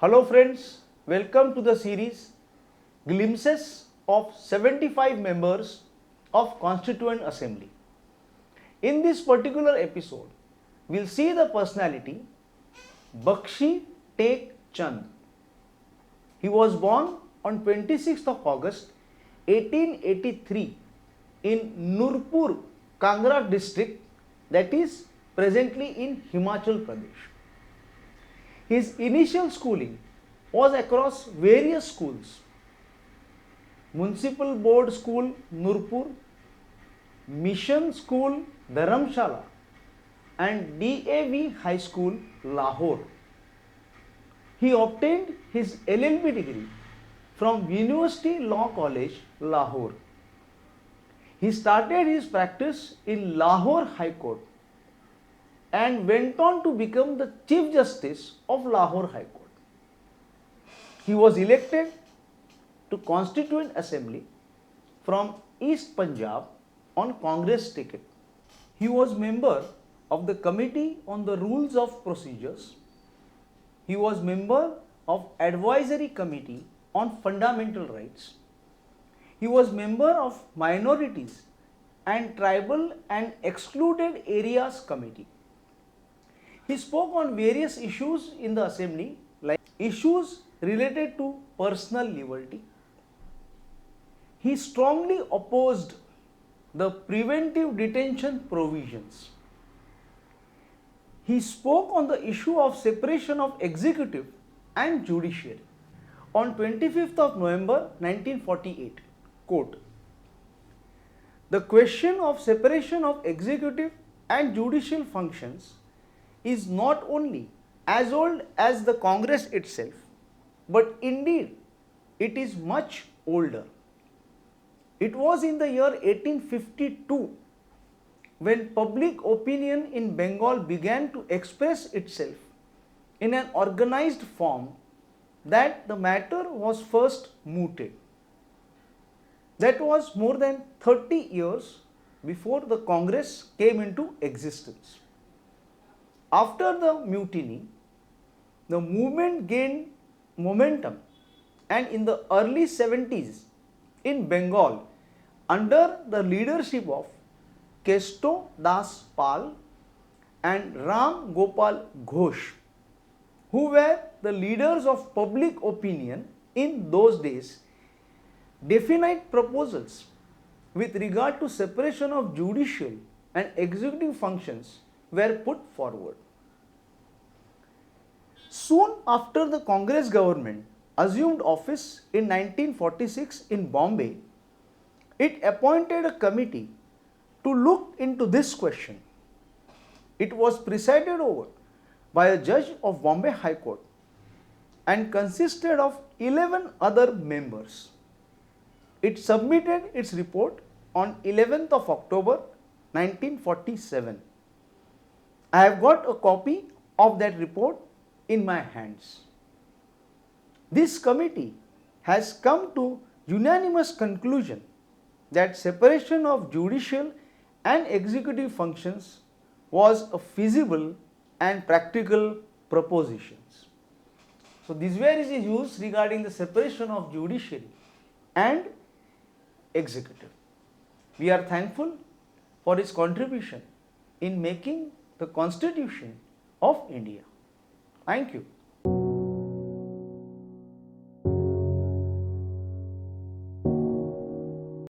Hello friends, welcome to the series Glimpses of 75 members of Constituent Assembly. In this particular episode, we'll see the personality Bakshi Tek Chand. He was born on 26th of August 1883 in Nurpur, Kangra district, that is presently in Himachal Pradesh. His initial schooling was across various schools: Municipal Board School Nurpur, Mission School Dharamshala and DAV High School Lahore. He obtained his LLB degree from University Law College Lahore. He started his practice in Lahore High Court and went on to become the Chief Justice of Lahore High Court. He was elected to Constituent Assembly from East Punjab on Congress ticket. He was member of the Committee on the Rules of Procedures. He was member of Advisory Committee on Fundamental Rights. He was member of Minorities and Tribal and Excluded Areas Committee. He spoke on various issues in the assembly, like issues related to personal liberty. He strongly opposed the preventive detention provisions. He spoke on the issue of separation of executive and judiciary. On 25th of November 1948, quote, "The question of separation of executive and judicial functions is not only as old as the Congress itself, but indeed it is much older. It was in the year 1852 when public opinion in Bengal began to express itself in an organized form that the matter was first mooted. That was more than 30 years before the Congress came into existence. After the mutiny, the movement gained momentum, and in the early 70s in Bengal, under the leadership of Kesto Das Pal and Ram Gopal Ghosh, who were the leaders of public opinion in those days, definite proposals with regard to separation of judicial and executive functions were put forward. Soon after the Congress government assumed office in 1946 in Bombay, it appointed a committee to look into this question. It was presided over by a judge of Bombay High Court and consisted of 11 other members. It submitted its report on 11th of October 1947. I have got a copy of that report in my hands. This committee has come to unanimous conclusion that separation of judicial and executive functions was a feasible and practical propositions. So these were his views regarding the separation of judiciary and executive. We are thankful for his contribution in making the Constitution of India. Thank you.